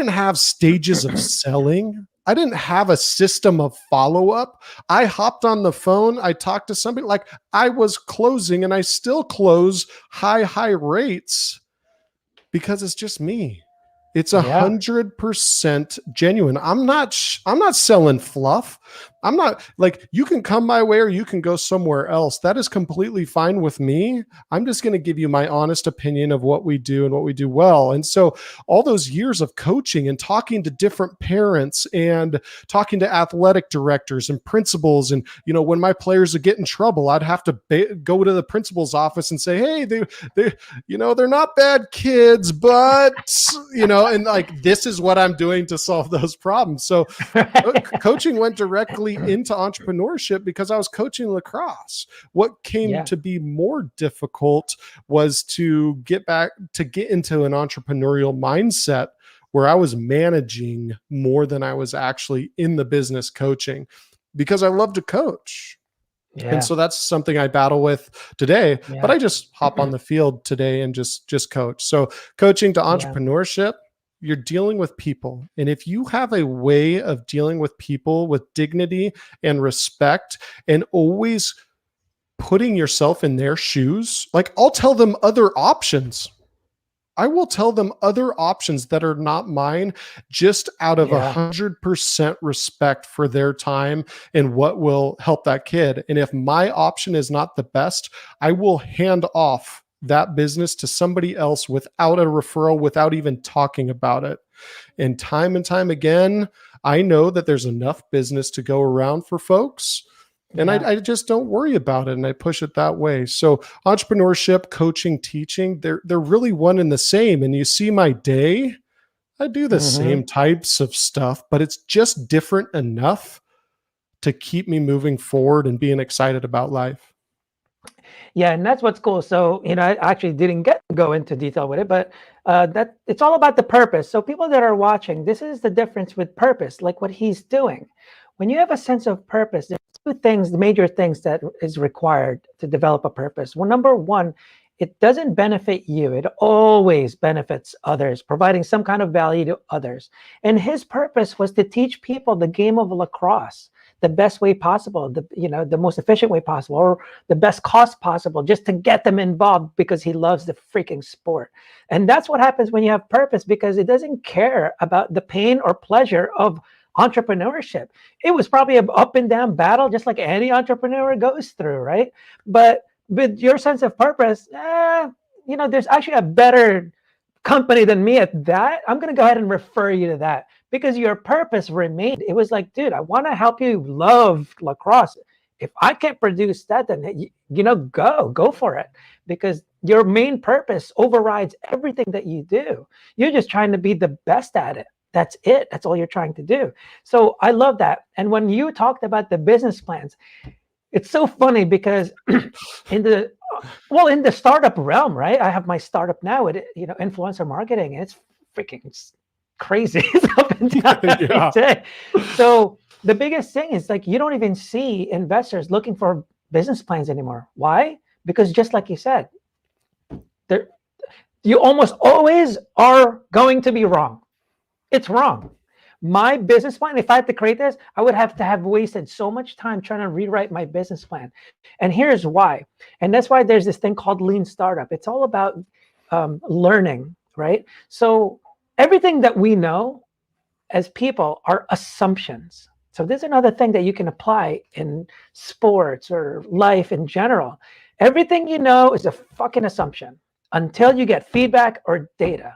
have stages of selling. I didn't have a system of follow-up. I hopped on the phone. I talked to somebody. Like, I was closing, and I still close high rates because it's just me. It's 100% genuine. I'm not selling fluff. I'm not like, you can come my way or you can go somewhere else. That is completely fine with me. I'm just going to give you my honest opinion of what we do and what we do well. And so all those years of coaching and talking to different parents and talking to athletic directors and principals, and, when my players would get in trouble, I'd have to go to the principal's office and say, hey, they're not bad kids, but, and like, this is what I'm doing to solve those problems. So coaching went directly really into entrepreneurship because I was coaching lacrosse. What came to be more difficult was to get into an entrepreneurial mindset where I was managing more than I was actually in the business coaching, because I love to coach. And so that's something I battle with today, but I just hop on the field today and just coach. So coaching to entrepreneurship, you're dealing with people. And if you have a way of dealing with people with dignity and respect and always putting yourself in their shoes, like I'll tell them other options. I will tell them other options that are not mine, just out of 100% respect for their time and what will help that kid. And if my option is not the best, I will hand off that business to somebody else without a referral, without even talking about it. And time again, I know that there's enough business to go around for folks. And I just don't worry about it, and I push it that way. So entrepreneurship, coaching, teaching, they're really one and the same. And you see my day, I do the same types of stuff, but it's just different enough to keep me moving forward and being excited about life. Yeah, and that's what's cool. So, I actually didn't get to go into detail with it, but that it's all about the purpose. So people that are watching, this is the difference with purpose, like what he's doing. When you have a sense of purpose, there's two things, the major things that is required to develop a purpose. Well, number one, it doesn't benefit you. It always benefits others, providing some kind of value to others. And his purpose was to teach people the game of lacrosse the best way possible, the most efficient way possible, or the best cost possible, just to get them involved because he loves the freaking sport. And that's what happens when you have purpose, because it doesn't care about the pain or pleasure of entrepreneurship. It was probably an up and down battle, just like any entrepreneur goes through, right? But with your sense of purpose, there's actually a better company than me at that. I'm going to go ahead and refer you to that, because your purpose remained. It was like, dude, I want to help you love lacrosse. If I can't produce that, then, go for it, because your main purpose overrides everything that you do. You're just trying to be the best at it. That's it. That's all you're trying to do. So I love that. And when you talked about the business plans, it's so funny because in the startup realm, right? I have my startup now with, influencer marketing. It's freaking crazy. It's up and down every day. So the biggest thing is, like, you don't even see investors looking for business plans anymore. Why? Because just like you said, you almost always are going to be wrong. It's wrong. My business plan, if I had to create this, I would have to have wasted so much time trying to rewrite my business plan. And here's why. And that's why there's this thing called lean startup. It's all about learning, right? So everything that we know as people are assumptions. So there's another thing that you can apply in sports or life in general. Everything you know is a fucking assumption until you get feedback or data.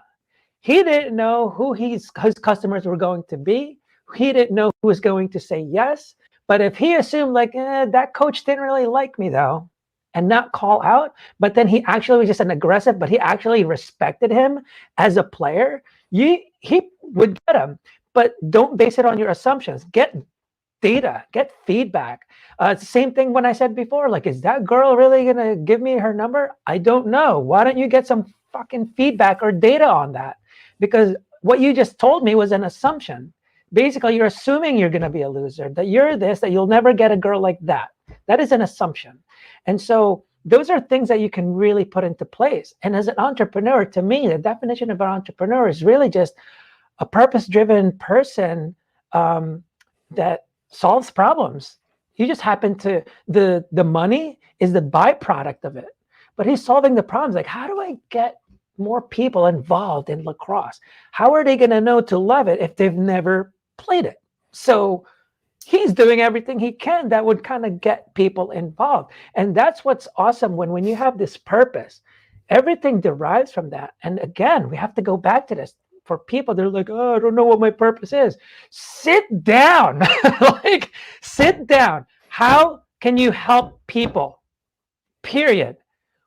He didn't know who his customers were going to be. He didn't know who was going to say yes. But if he assumed, like, that coach didn't really like me, though, and not call out, but then he actually was just an aggressive, but he actually respected him as a player, he would get him. But don't base it on your assumptions. Get data, get feedback. It's the same thing when I said before, like, is that girl really going to give me her number? I don't know. Why don't you get some fucking feedback or data on that? Because what you just told me was an assumption. Basically, you're assuming you're going to be a loser, that you're this, that you'll never get a girl like that. That is an assumption. And so those are things that you can really put into place. And as an entrepreneur, to me, the definition of an entrepreneur is really just a purpose-driven person that solves problems. You just happen to, the money is the byproduct of it. But he's solving the problems. Like, how do I get more people involved in lacrosse? How are they going to know to love it if they've never played it? So he's doing everything he can that would kind of get people involved. And that's what's awesome when you have this purpose. Everything derives from that. And again, we have to go back to this. For people, they're like, oh, I don't know what my purpose is. Sit down. Like, sit down. How can you help people? Period.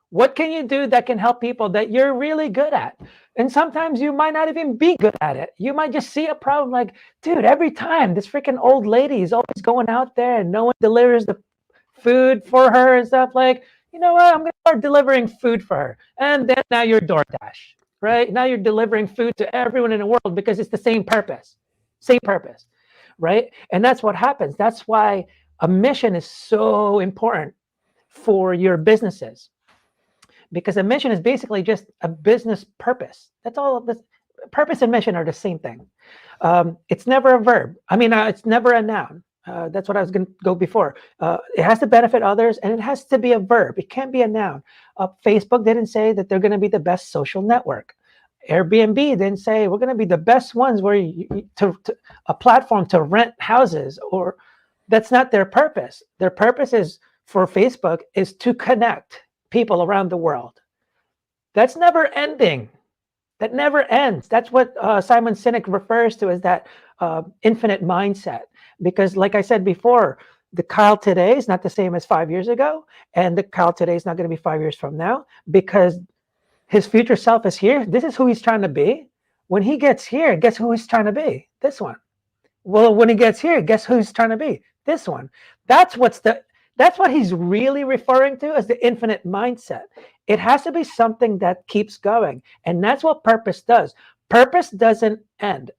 What can you do that can help people that you're really good at? And sometimes you might not even be good at it. You might just see a problem like, dude, every time this freaking old lady is always going out there and no one delivers the food for her and stuff. Like, you know what? I'm going to start delivering food for her. And then now you're DoorDash, right? Now you're delivering food to everyone in the world because it's the same purpose, right? And that's what happens. That's why a mission is so important for your businesses, because a mission is basically just a business purpose. That's all. This purpose and mission are the same thing. It's never a verb. I mean, it's never a noun. That's what I was going to go before. It has to benefit others, and it has to be a verb. It can't be a noun. Facebook didn't say that they're going to be the best social network. Airbnb didn't say we're going to be the best ones where a platform to rent houses, or that's not their purpose. Their purpose is for Facebook is to connect people around the world. That's never ending. That never ends. That's what Simon Sinek refers to as that infinite mindset. Because like I said before, the Kyle today is not the same as 5 years ago. And the Kyle today is not going to be 5 years from now, because his future self is here. This is who he's trying to be. When he gets here, guess who he's trying to be? This one. Well, when he gets here, guess who he's trying to be? This one. That's what he's really referring to as the infinite mindset. It has to be something that keeps going. And that's what purpose does. Purpose doesn't end.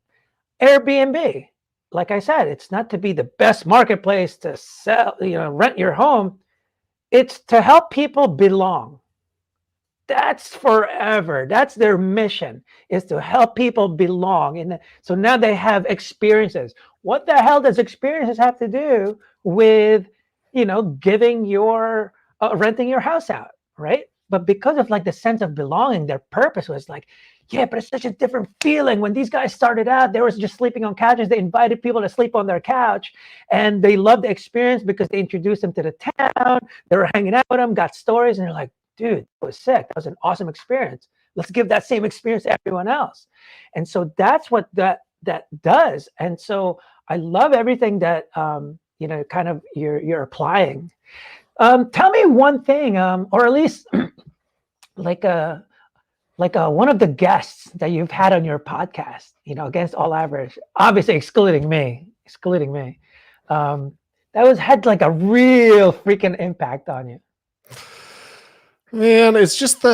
Airbnb, like I said, it's not to be the best marketplace to sell, rent your home. It's to help people belong. That's forever. That's their mission, is to help people belong. And so now they have experiences. What the hell does experiences have to do with, giving your, renting your house out, right? But because of like the sense of belonging, their purpose was like, yeah, but it's such a different feeling. When these guys started out, they were just sleeping on couches. They invited people to sleep on their couch, and they loved the experience because they introduced them to the town. They were hanging out with them, got stories, and they're like, dude, that was sick. That was an awesome experience. Let's give that same experience to everyone else. And so that's what that does. And so I love everything that, kind of you're applying. Tell me one thing, or at least like one of the guests that you've had on your podcast, against all average, obviously excluding me, that had like a real freaking impact on you. Man, it's just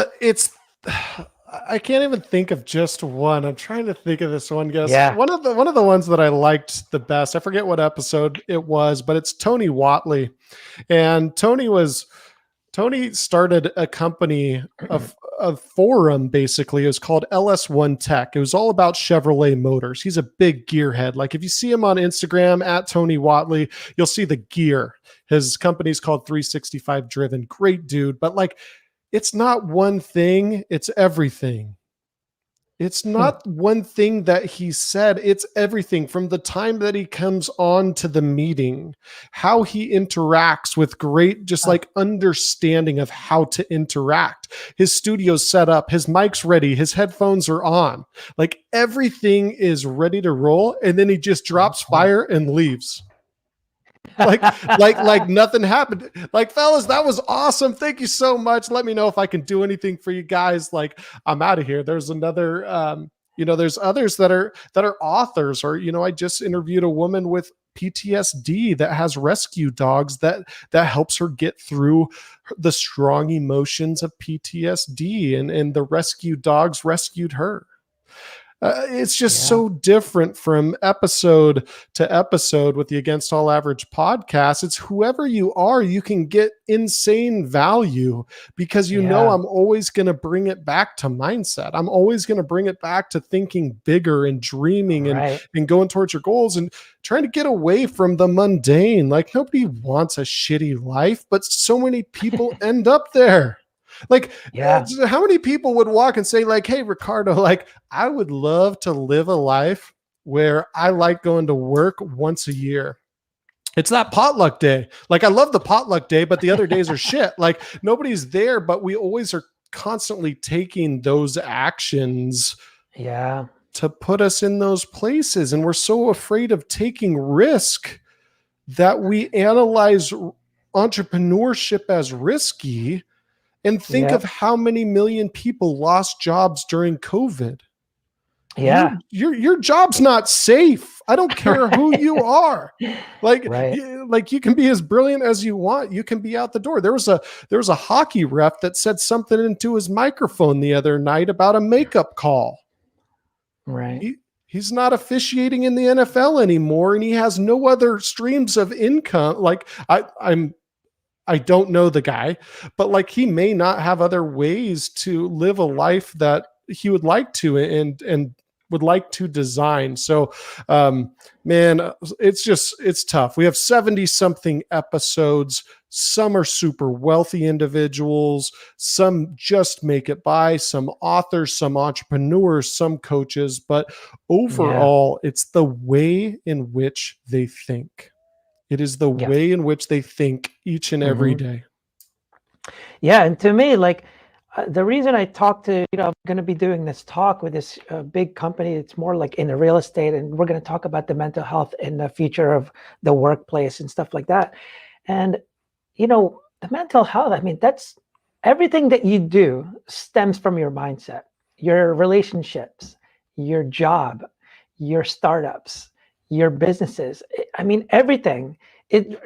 I can't even think of just one. I'm trying to think of this one guest. Yeah. One of the ones that I liked the best, I forget what episode it was, but it's Tony Watley. And Tony started a company, a forum, basically. It was called LS1 Tech. It was all about Chevrolet motors. He's a big gearhead. Like if you see him on Instagram at Tony Watley, you'll see the gear. His company's called 365 Driven. Great dude. But like, it's not one thing, it's everything. It's not one thing that he said, it's everything from the time that he comes on to the meeting, how he interacts with great, just like understanding of how to interact. His studio's set up, his mic's ready, his headphones are on. Like everything is ready to roll. And then he just drops fire and leaves. like nothing happened. Like, fellas, that was awesome. Thank you so much. Let me know if I can do anything for you guys. Like, I'm out of here. There's another, there's others that are authors, or, I just interviewed a woman with PTSD that has rescue dogs that helps her get through the strong emotions of PTSD, and the rescue dogs rescued her. It's just so different from episode to episode with the Against All Average podcast. It's whoever you are, you can get insane value, because know I'm always going to bring it back to mindset. I'm always going to bring it back to thinking bigger and dreaming and going towards your goals and trying to get away from the mundane. Like nobody wants a shitty life, but so many people end up there. Like, how many people would walk and say like, hey, Ricardo, like I would love to live a life where I like going to work once a year. It's that potluck day. Like I love the potluck day, but the other days are shit. Like nobody's there, but we always are constantly taking those actions to put us in those places. And we're so afraid of taking risk that we analyze entrepreneurship as risky. And think of how many million people lost jobs during COVID. Yeah. Your job's not safe. I don't care who you are. Like, like you can be as brilliant as you want. You can be out the door. There was a hockey ref that said something into his microphone the other night about a makeup call. Right. He's not officiating in the NFL anymore, and he has no other streams of income. Like I don't know the guy, but like he may not have other ways to live a life that he would like to and would like to design. So, man, it's tough. We have 70 something episodes. Some are super wealthy individuals. Some just make it by, some authors, some entrepreneurs, some coaches, but overall it's the way in which they think. It is the way in which they think each and every day. Yeah. And to me, like, the reason I talk to, I'm going to be doing this talk with this big company. It's more like in the real estate, and we're going to talk about the mental health and the future of the workplace and stuff like that. And, the mental health, I mean, that's everything that you do stems from your mindset, your relationships, your job, your startups, your businesses. I mean, everything. It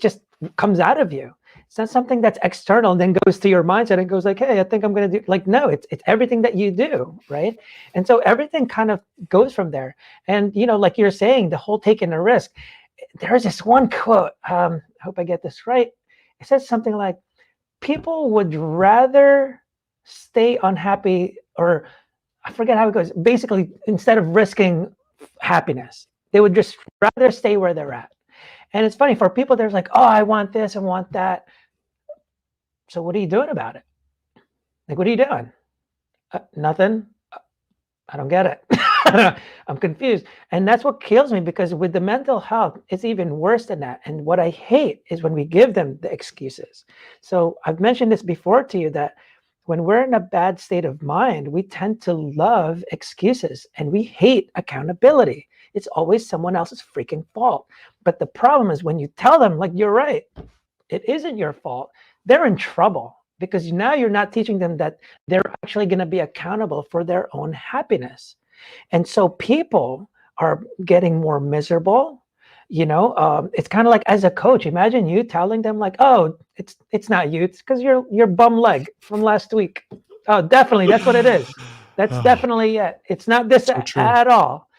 just comes out of you. It's not something that's external and then goes to your mindset and goes like, hey, I think I'm going to do, like, no, it's everything that you do. Right. And so everything kind of goes from there. And, like you're saying, the whole taking a risk, there's this one quote. I hope I get this right. It says something like, people would rather stay unhappy, or I forget how it goes. Basically, instead of risking happiness, they would just rather stay where they're at. And it's funny for people, there's like, oh, I want this, I want that. So what are you doing about it? Like, what are you doing? Nothing. I don't get it. I'm confused. And that's what kills me, because with the mental health, it's even worse than that. And what I hate is when we give them the excuses. So I've mentioned this before to you, that when we're in a bad state of mind, we tend to love excuses and we hate accountability. It's always someone else's freaking fault. But the problem is when you tell them, like, you're right, it isn't your fault, they're in trouble, because now you're not teaching them that they're actually going to be accountable for their own happiness. And so people are getting more miserable. It's kind of like, as a coach, imagine you telling them like, oh, it's not you, it's because your bum leg from last week. Oh, definitely, that's what it is. That's definitely it. It's not this at all.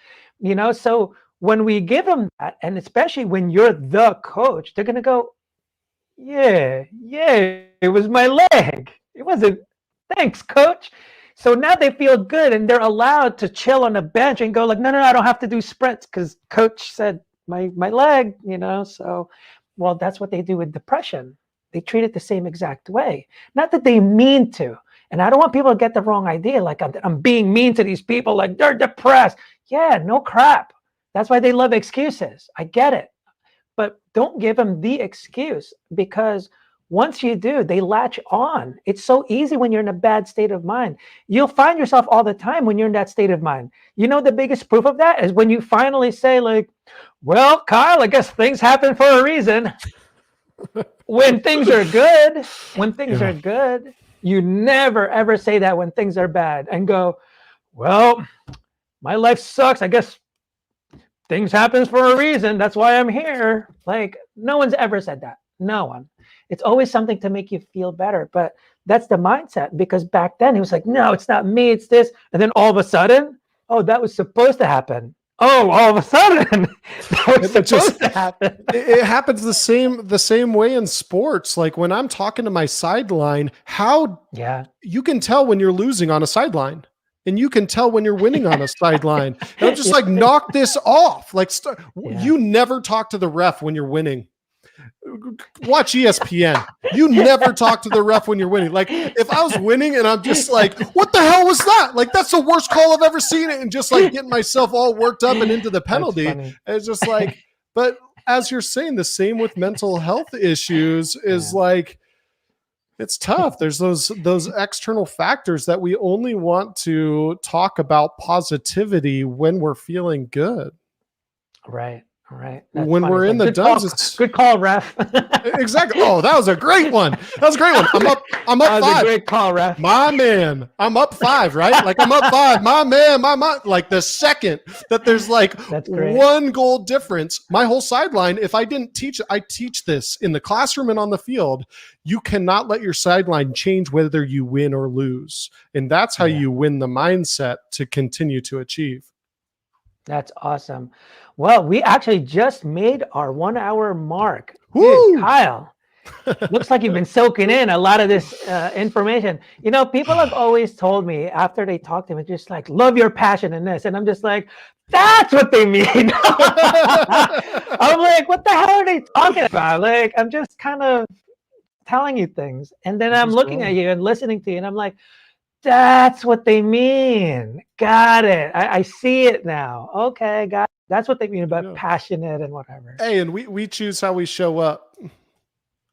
So when we give them that, and especially when you're the coach, they're going to go, yeah, it was my leg. It wasn't, thanks, coach. So now they feel good and they're allowed to chill on the bench and go like, no, I don't have to do sprints because coach said my leg, So, well, that's what they do with depression. They treat it the same exact way. Not that they mean to. And I don't want people to get the wrong idea, like I'm being mean to these people, like they're depressed. Yeah, no crap. That's why they love excuses. I get it. But don't give them the excuse, because once you do, they latch on. It's so easy when you're in a bad state of mind. You'll find yourself all the time when you're in that state of mind. The biggest proof of that is when you finally say like, well, Kyle, I guess things happen for a reason. When things are good, you never, ever say that when things are bad and go, well, my life sucks. I guess things happen for a reason. That's why I'm here. Like, no one's ever said that. No one. It's always something to make you feel better. But that's the mindset, because back then it was like, no, it's not me, it's this. And then all of a sudden, oh, that was supposed to happen. Oh, all of a sudden, that was supposed to happen. It happens the same way in sports. Like when I'm talking to my sideline, you can tell when you're losing on a sideline. And you can tell when you're winning on a sideline. And I'm just like, knock this off. Like, you never talk to the ref when you're winning. Watch ESPN. You never talk to the ref when you're winning. Like, if I was winning and I'm just like, what the hell was that? Like, that's the worst call I've ever seen it. And just like getting myself all worked up and into the penalty. It's just like, but as you're saying, the same with mental health issues is like, it's tough. There's those external factors that we only want to talk about positivity when we're feeling good. Right. All right. That's When funny. we're So in the duns, it's good call, ref. exactly. Oh, that was a great one. That was a great one. I'm up That was a 5. great call, ref. My man, I'm up 5, right? Like I'm up 5. My man, like the second that there's like That's great. one goal difference, my whole sideline, if I didn't teach, I teach this in the classroom and on the field, you cannot let your sideline change whether you win or lose. And that's how you win the mindset to continue to achieve. That's awesome. Well, we actually just made our 1 hour mark. Dude, Woo! Kyle, looks like you've been soaking in a lot of this information. You know, people have always told me after they talk to me, just like, love your passion in this. And I'm just like, that's what they mean. I'm like, what the hell are they talking about? Like, I'm just kind of telling you things. And then I'm looking at you and listening to you, and I'm like, that's what they mean. Got it. I see it now. Okay, got it. That's what they mean about passionate and whatever. Hey, and we choose how we show up.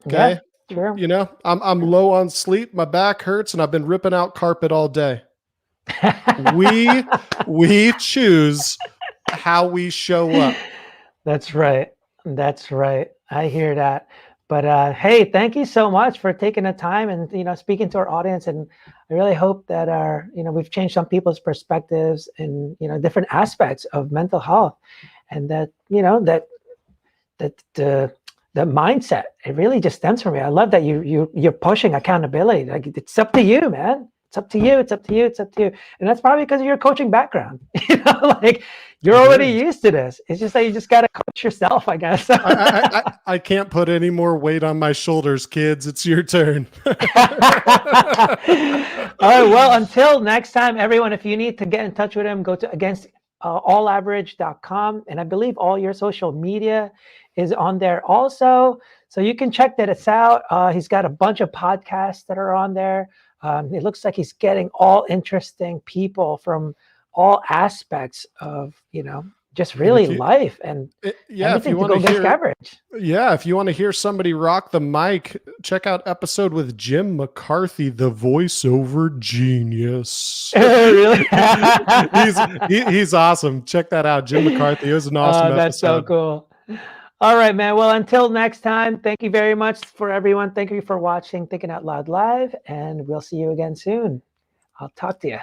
Okay. Yeah, sure. You know, I'm low on sleep, my back hurts, and I've been ripping out carpet all day. we choose how we show up. That's right. That's right. I hear that. But hey, thank you so much for taking the time and, you know, speaking to our audience. And I really hope that we've changed some people's perspectives in, you know, different aspects of mental health, and that, you know, that the mindset, it really just stems from me. I love that you're pushing accountability. Like, it's up to you, man. It's up to you. It's up to you. It's up to you. And that's probably because of your coaching background. You know, like, you're already used to this. It's just that you just got to coach yourself, I guess. I can't put any more weight on my shoulders, kids. It's your turn. All right. Well, until next time, everyone, if you need to get in touch with him, go to againstallaverage.com. And I believe all your social media is on there also. So you can check that out. He's got a bunch of podcasts that are on there. It looks like he's getting all interesting people from all aspects of, you know, just really life and if you want to hear average. Yeah, if you want to hear somebody rock the mic, check out episode with Jim McCarthy, the voiceover genius. Really? he's awesome. Check that out, Jim McCarthy. It was an awesome episode. That's so cool. All right, man. Well, until next time, thank you very much for everyone. Thank you for watching Thinking Out Loud Live, and we'll see you again soon. I'll talk to you.